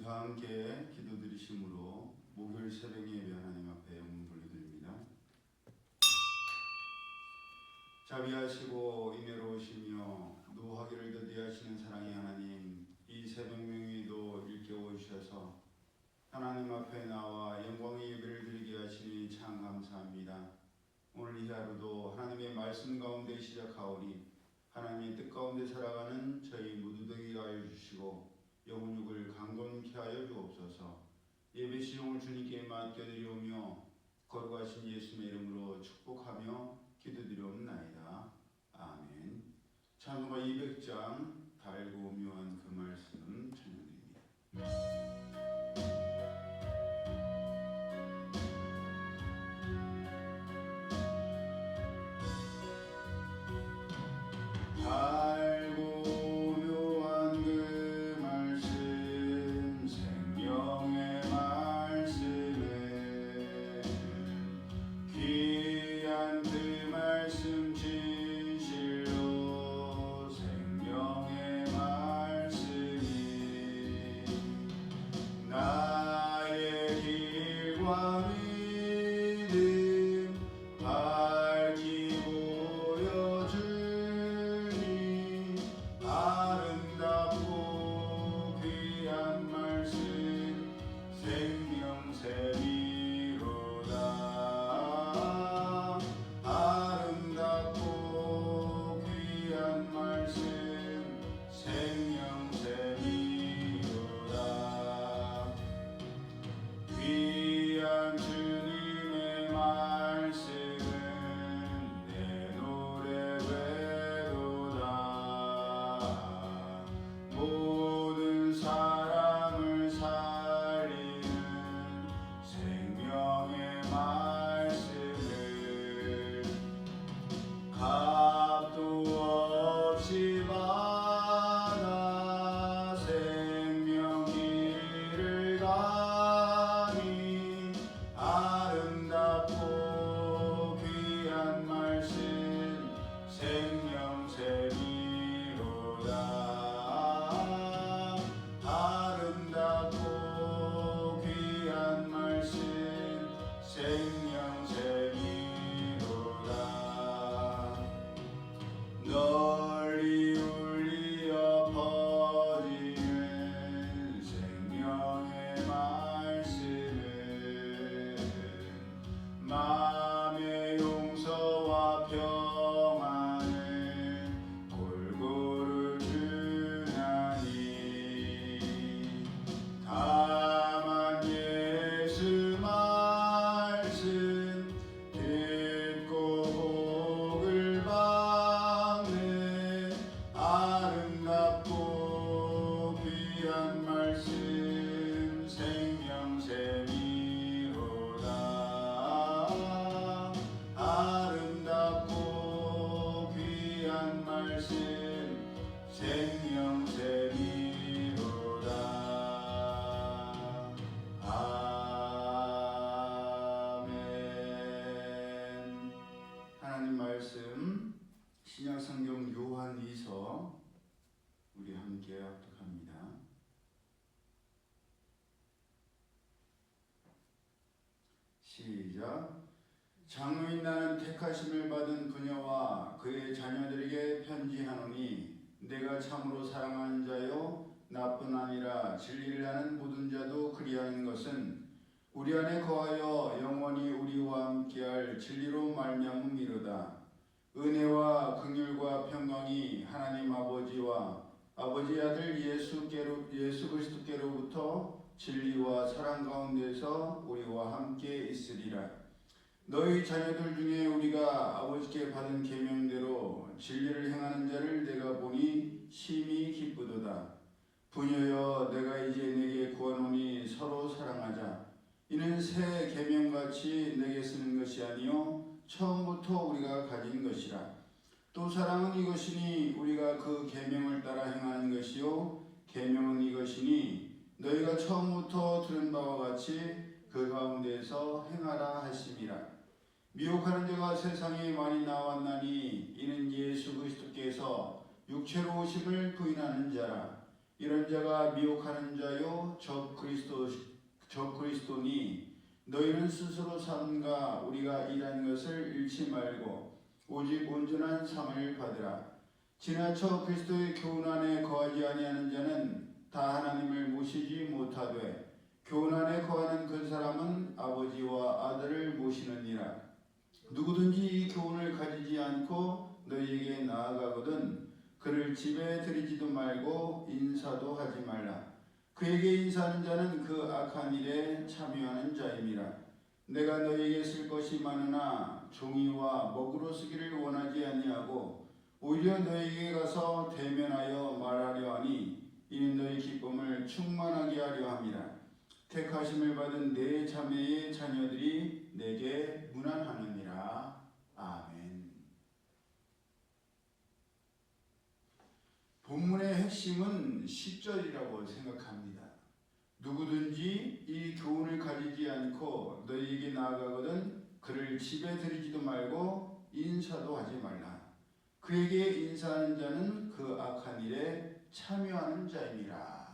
다 함께 기도드리심으로 목요일 새벽 예배 하나님 앞에 영문 돌려드립니다. 자비하시고 인애로우시며 노하기를 더디하시는 사랑의 하나님, 이 새벽 명의도 일깨워 주셔서 하나님 앞에 나와 영광의 예배를 드리게 하시니 참 감사합니다. 오늘 이 하루도 하나님의 말씀 가운데 시작하오니 하나님의 뜻 가운데 살아가는 저희 모두 되게 하여 주시고 영혼육을 강건케 하여 주옵소서. 예배 시종을 주님께 맡겨드리오며 거룩하신 예수님의 이름으로 축복하며 기도드리옵나이다. 아멘. 찬송가 200장 달고 묘한 그 말씀 찬양드립니다. 달고 묘한 그 말씀 생명의 말씀에 귀한 그 말씀 진실로 생명의 말씀이 나의 길과 믿음 밝히 보여주니 아름답고 귀한 말씀 생명샘이로다. 아름답고 귀한 말씀 생명샘이로다. 귀한 주님의 말씀은 내 노래 되도다. 모든 사람을 살리는 생명의 말씀을 값도 없이 받아 생명길을 가니 아름답고 귀한 말씀 생명샘이로다. 아름답고 귀한 말씀 생명샘이로다. 널리 울리어 퍼지는 생명의 말씀은 마음의 용서와 평안을 골고루 주나니 다만 예수 말씀 듣고 복을 받는 아름답고 귀한 말씀 생명샘이로다. 아름답고 귀한 말씀 생명샘이로다. 아멘. 하나님 말씀 신약성경 요한이서 우리 함께 합독합니다. 시작. 장로인 나는 택하심을 받은 부녀와 그의 자녀들에게 편지하노니 내가 참으로 사랑하는 자요 나뿐 아니라 진리를 아는 모든 자도 그리하는 것은 우리 안에 거하여 영원히 우리와 함께할 진리로 말미암음이로다. 은혜와 긍휼과 평강이 하나님 아버지와 아버지 아들 예수 그리스도께로부터 진리와 사랑 가운데서 우리와 함께 있으리라. 너희 자녀들 중에 우리가 아버지께 받은 계명대로 진리를 행하는 자를 내가 보니 심히 기쁘도다. 부녀여, 내가 이제 내게 구하노니 서로 사랑하자. 이는 새 계명같이 내게 쓰는 것이 아니요 처음부터 우리가 가진 것이라. 또 사랑은 이것이니 우리가 그 계명을 따라 행하는 것이요 계명은 이것이니 너희가 처음부터 들은 바와 같이 그 가운데서 행하라 하심이라. 미혹하는 자가 세상에 많이 나왔나니 이는 예수 그리스도께서 육체로 오심을 부인하는 자라. 이런 자가 미혹하는 자요 적 그리스도니 너희는 스스로 삼가 우리가 일한 것을 잃지 말고 오직 온전한 상을 받으라. 지나쳐 그리스도의 교훈 안에 거하지 아니하는 자는 다 하나님을 모시지 못하되 교훈 안에 거하는 그 사람은 아버지와 아들을 모시느니라. 누구든지 이 교훈을 가지지 않고 너희에게 나아가거든 그를 집에 들이지도 말고 인사도 하지 말라. 그에게 인사하는 자는 그 악한 일에 참여하는 자임이라. 내가 너희에게 쓸 것이 많으나 종이와 먹으로 쓰기를 원하지 아니하고 오히려 너희에게 가서 대면하여 말하려 하니 이는 너희 기쁨을 충만하게 하려 함이라. 택하심을 받은 내 자매의 자녀들이 내게 문안하느니라. 아멘. 본문의 핵심은 10절이라고 생각합니다. 누구든지 이 교훈을 가지지 않고 너희에게 나아가거든 그를 집에 들이지도 말고 인사도 하지 말라. 그에게 인사하는 자는 그 악한 일에 참여하는 자임이라.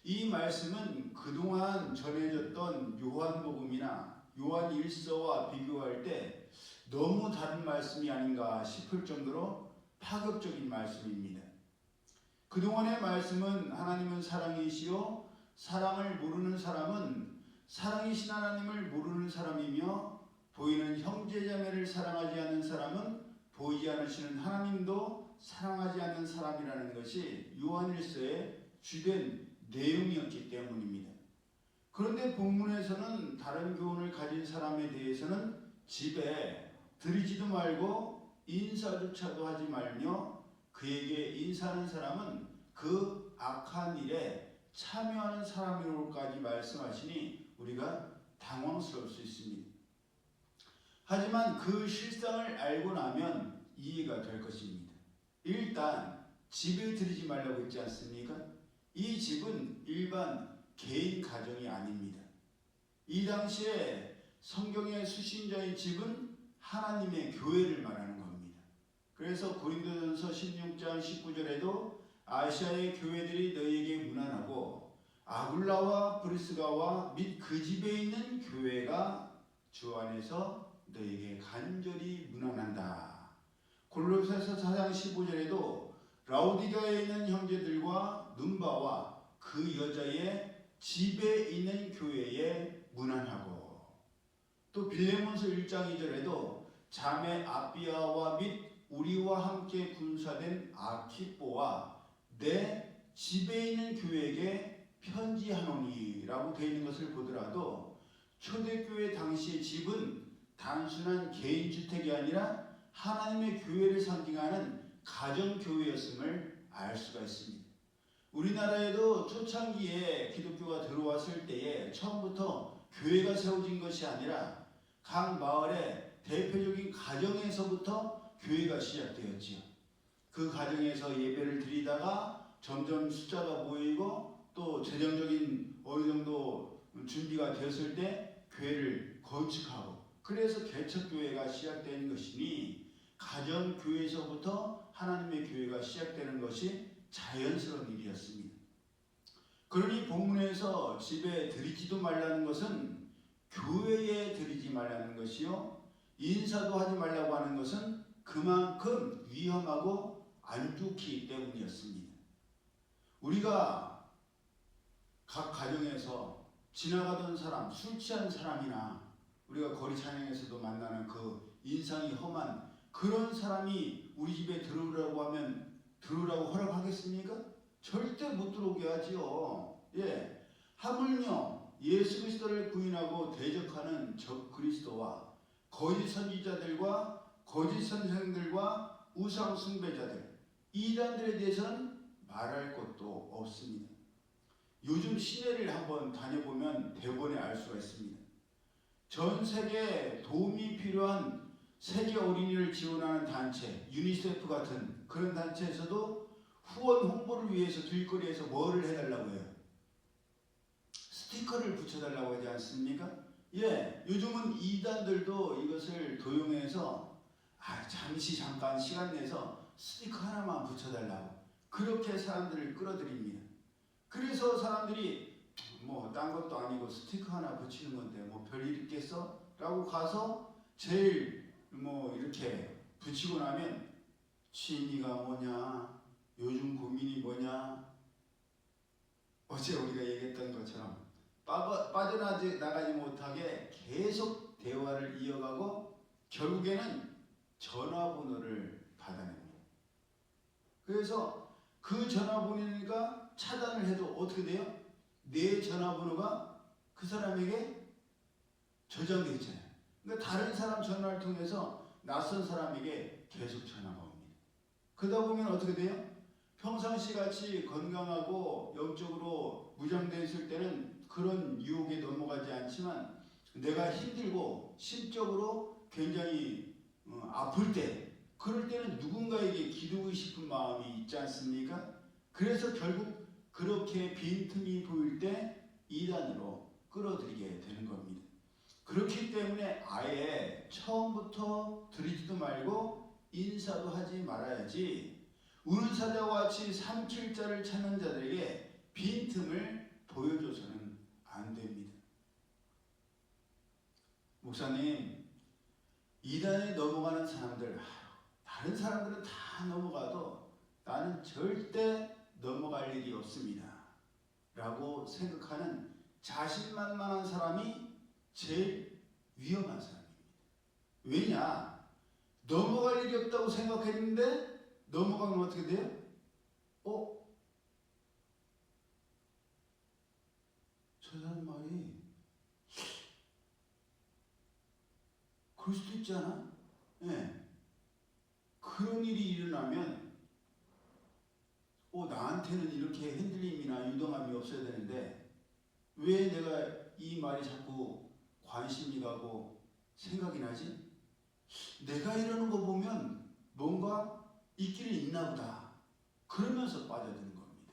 이 말씀은 그동안 전해졌던 요한복음이나 요한 1서와 비교할 때 너무 다른 말씀이 아닌가 싶을 정도로 파격적인 말씀입니다. 그동안의 말씀은 하나님은 사랑이시요 사랑을 모르는 사람은 사랑이신 하나님을 모르는 사람이며 보이는 형제자매를 사랑하지 않는 사람은 보이지 않으시는 하나님도 사랑하지 않는 사람이라는 것이 요한 1서의 주된 내용이었기 때문입니다. 그런데 본문에서는 다른 교훈을 가진 사람에 대해서는 집에 들이지도 말고 인사조차도 하지 말며 그에게 인사하는 사람은 그 악한 일에 참여하는 사람이라고까지 말씀하시니 우리가 당황스러울 수 있습니다. 하지만 그 실상을 알고 나면 이해가 될 것입니다. 일단 집에 들이지 말라고 했지 않습니까? 이 집은 일반 개인 가정이 아닙니다. 이 당시에 성경의 수신자의 집은 하나님의 교회를 말하는 겁니다. 그래서 고린도전서 16장 19절에도 아시아의 교회들이 너희에게 문안하고 아굴라와 브리스가와 및 그 집에 있는 교회가 주 안에서 너희에게 간절히 문안한다. 골로새서 4장 15절에도 라오디가에 있는 형제들과 눈바와 그 여자의 집에 있는 교회에 문안하고 또 빌레몬서 1장 2절에도 자매 아비아와 및 우리와 함께 군사된 아키뽀와 내 집에 있는 교회에게 편지하노니라고 되어 있는 것을 보더라도 초대교회 당시의 집은 단순한 개인주택이 아니라 하나님의 교회를 상징하는 가정교회였음을 알 수가 있습니다. 우리나라에도 초창기에 기독교가 들어왔을 때에 처음부터 교회가 세워진 것이 아니라 각 마을의 대표적인 가정에서부터 교회가 시작되었지요. 그 가정에서 예배를 드리다가 점점 숫자가 모이고 또 재정적인 어느 정도 준비가 되었을 때 교회를 건축하고 그래서 개척교회가 시작된 것이니 가정교회에서부터 하나님의 교회가 시작되는 것이 자연스러운 일이었습니다. 그러니 본문에서 집에 들이지도 말라는 것은 교회에 들이지 말라는 것이요 인사도 하지 말라고 하는 것은 그만큼 위험하고 안 좋기 때문이었습니다. 우리가 각 가정에서 지나가던 사람, 술 취한 사람이나 우리가 거리 찬양에서도 만나는 그 인상이 험한 그런 사람이 우리 집에 들어오라고 하면 들어오라고 허락하겠습니까? 절대 못 들어오게 하지요. 예, 하물며 예수 그리스도를 부인하고 대적하는 적 그리스도와 거짓 선지자들과 거짓 선생들과 우상 숭배자들, 이단들에 대해서는 말할 것도 없습니다. 요즘 시내를 한번 다녀보면 대번에 알 수가 있습니다. 전 세계에 도움이 필요한 세계 어린이를 지원하는 단체, 유니세프 같은 그런 단체에서도 후원 홍보를 위해서 길거리에서 뭐를 해달라고 해요? 스티커를 붙여달라고 하지 않습니까? 예, 요즘은 이단들도 이것을 도용해서 잠깐 시간 내서 스티커 하나만 붙여달라고 그렇게 사람들을 끌어들입니다. 그래서 사람들이 뭐 딴 것도 아니고 스티커 하나 붙이는 건데 뭐 별일 있겠어? 라고 가서 제일 뭐 이렇게 붙이고 나면 취미가 뭐냐? 요즘 고민이 뭐냐? 어제 우리가 얘기했던 것처럼 빠져나가지 못하게 계속 대화를 이어가고 결국에는 전화번호를 받아냅니다. 그래서 그 전화번호가 차단을 해도 어떻게 돼요? 내 전화번호가 그 사람에게 저장되어 있잖아요. 그러니까 다른 사람 전화를 통해서 낯선 사람에게 계속 전화가 옵니다. 그러다 보면 어떻게 돼요? 평상시 같이 건강하고 영적으로 무장되어 있을 때는 그런 유혹에 넘어가지 않지만 내가 힘들고 심적으로 굉장히 아플 때 그럴 때는 누군가에게 기도하고 싶은 마음이 있지 않습니까? 그래서 결국 그렇게 빈틈이 보일 때 이단으로 끌어들이게 되는 겁니다. 그렇기 때문에 아예 처음부터 들이지도 말고 인사도 하지 말아야지 우는 사자와 같이 삼킬 자를 찾는 자들에게 빈틈을 보여줘서는 안 됩니다. 목사님, 이단에 넘어가는 사람들, 다른 사람들은 다 넘어가도 나는 절대 넘어갈 일이 없습니다. 라고 생각하는 자신만만한 사람이 제일 위험한 사람입니다. 왜냐? 넘어갈 일이 없다고 생각했는데 넘어가면 어떻게 돼요? 저 사람 말이 그럴 수도 있지 않아? 네. 그런 일이 일어나면 나한테는 이렇게 흔들림이나 유동함이 없어야 되는데 왜 내가 이 말이 자꾸 관심이 가고 생각이 나지? 내가 이러는 거 보면 뭔가 있기는 있나 보다. 그러면서 빠져드는 겁니다.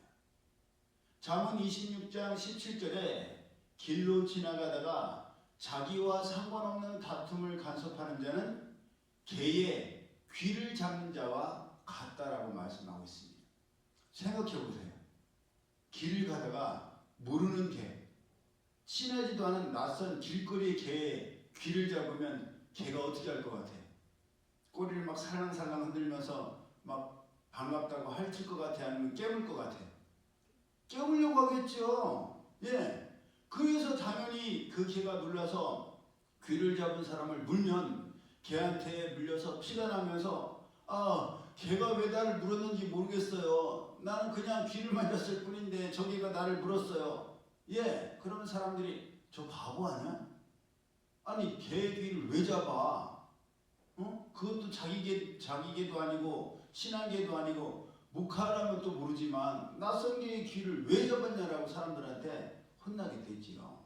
잠언 26장 17절에 길로 지나가다가 자기와 상관없는 다툼을 간섭하는 자는 개의 귀를 잡는 자와 같다라고 말씀하고 있습니다. 생각해 보세요. 길을 가다가 모르는 개, 친하지도 않은 낯선 길거리의 개의 귀를 잡으면 개가 어떻게 할 것 같아요? 꼬리를 막 살랑살랑 흔들면서 막 반갑다고 핥을 것 같아요? 아니면 깨물 것 같아요? 깨물려고 하겠죠. 예. 그래서 당연히 그 개가 놀라서 귀를 잡은 사람을 물면 개한테 물려서 피가 나면서 개가 왜 나를 물었는지 모르겠어요. 나는 그냥 귀를 만졌을 뿐인데 저 개가 나를 물었어요. 예. 그러면 사람들이 저 바보 아니야? 아니 개 귀를 왜 잡아? 그것도 자기 개도 아니고 친한 개도 아니고 무카라면 또 모르지만 낯선 개의 귀를 왜 잡았냐라고 사람들한테 혼나게 되지요.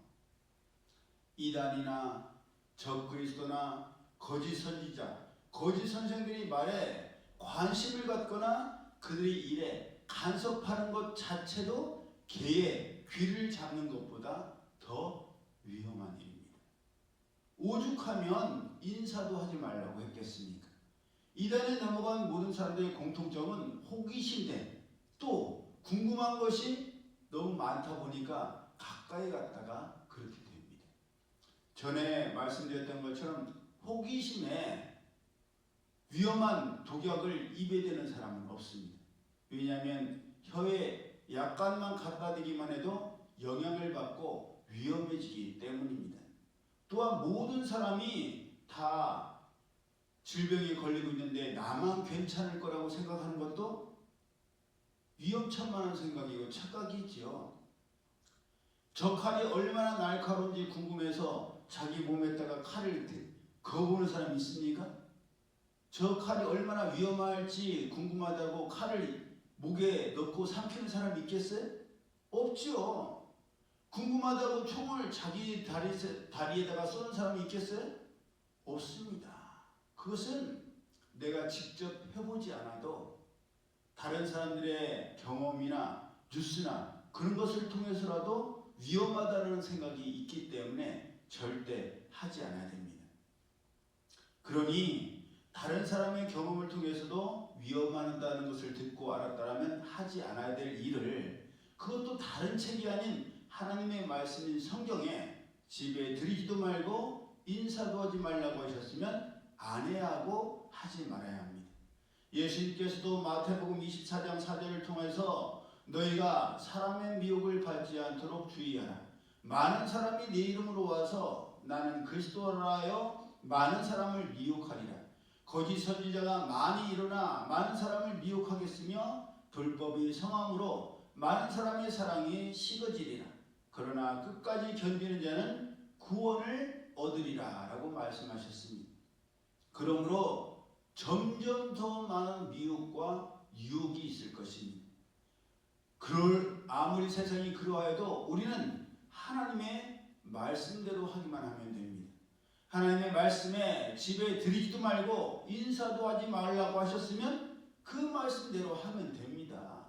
이단이나 적그리스도나 거짓 선지자, 거짓 선생들이 말에 관심을 갖거나 그들의 일에 간섭하는 것 자체도 개의 귀를 잡는 것보다 더 위험한 일입니다. 오죽하면 인사도 하지 말라고 했겠습니까? 이단에 넘어간 모든 사람들의 공통점은 호기심에 또 궁금한 것이 너무 많다 보니까 가까이 갔다가 그렇게 됩니다. 전에 말씀드렸던 것처럼 호기심에 위험한 독약을 입에 대는 사람은 없습니다. 왜냐하면 혀에 약간만 갖다 대기만 해도 영향을 받고 위험해지기 때문입니다. 또한 모든 사람이 다 질병에 걸리고 있는데 나만 괜찮을 거라고 생각하는 것도 위험천만한 생각이고 착각이지요. 저 칼이 얼마나 날카로운지 궁금해서 자기 몸에다가 칼을 그어보는 사람이 있습니까? 저 칼이 얼마나 위험할지 궁금하다고 칼을 목에 넣고 삼키는 사람이 있겠어요? 없죠. 궁금하다고 총을 자기 다리에다가 쏘는 사람이 있겠어요? 없습니다. 그것은 내가 직접 해보지 않아도 다른 사람들의 경험이나 뉴스나 그런 것을 통해서라도 위험하다는 생각이 있기 때문에 절대 하지 않아야 됩니다. 그러니 다른 사람의 경험을 통해서도 위험하다는 것을 듣고 알았다면 하지 않아야 될 일을, 그것도 다른 책이 아닌 하나님의 말씀인 성경에 집에 들이지도 말고 인사도 하지 말라고 하셨으면 안 해야 하고 하지 말아야 합니다. 예수님께서도 마태복음 24장 4절을 통해서 너희가 사람의 미혹을 받지 않도록 주의하라. 많은 사람이 네 이름으로 와서 나는 그리스도라 하여 많은 사람을 미혹하리라. 거짓 선지자가 많이 일어나 많은 사람을 미혹하겠으며 불법이 성함으로 많은 사람의 사랑이 식어지리라. 그러나 끝까지 견디는 자는 구원을 얻으리라 라고 말씀하셨습니다. 그러므로 점점 더 많은 미혹과 유혹이 있을 것입니다. 아무리 세상이 그러하여도 우리는 하나님의 말씀대로 하기만 하면 됩니다. 하나님의 말씀에 집에 들이지도 말고 인사도 하지 말라고 하셨으면 그 말씀대로 하면 됩니다.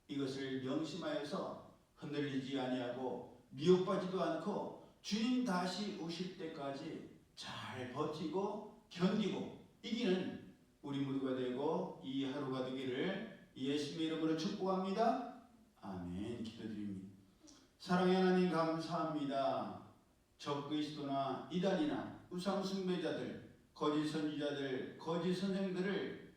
이것을 명심하여서 흔들리지 아니하고 미혹받지도 않고 주님 다시 오실 때까지 잘 버티고 견디고 이기는 우리 모두가 되고 이 하루가 되기를 예수님의 이름으로 축복합니다. 아멘. 기도드립니다. 사랑의 하나님 감사합니다. 적그리스도나 이단이나 우상 숭배자들, 거짓 선지자들, 거짓 선생들을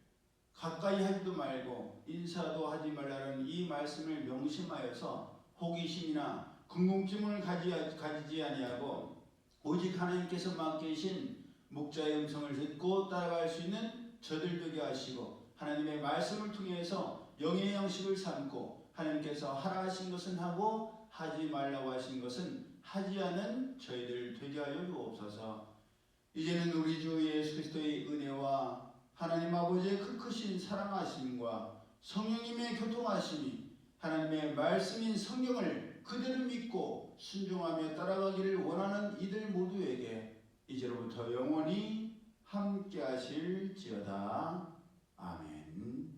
가까이 하지도 말고 인사도 하지 말라는 이 말씀을 명심하여서 호기심이나 궁금증을 가지지 아니하고 오직 하나님께서 맡기신 목자의 음성을 듣고 따라갈 수 있는 저들 되게 하시고 하나님의 말씀을 통해서 영의 양식을 삼고 하나님께서 하라 하신 것은 하고 하지 말라고 하신 것은 하지 않은 저희들 되게 하여 주옵소서. 이제는 우리 주 예수 그리스도의 은혜와 하나님 아버지의 크신 사랑하심과 성령님의 교통하심이 하나님의 말씀인 성경을 그대로 믿고 순종하며 따라가기를 원하는 이들 모두에게 이제로부터 영원히 함께 하실지어다. 아멘.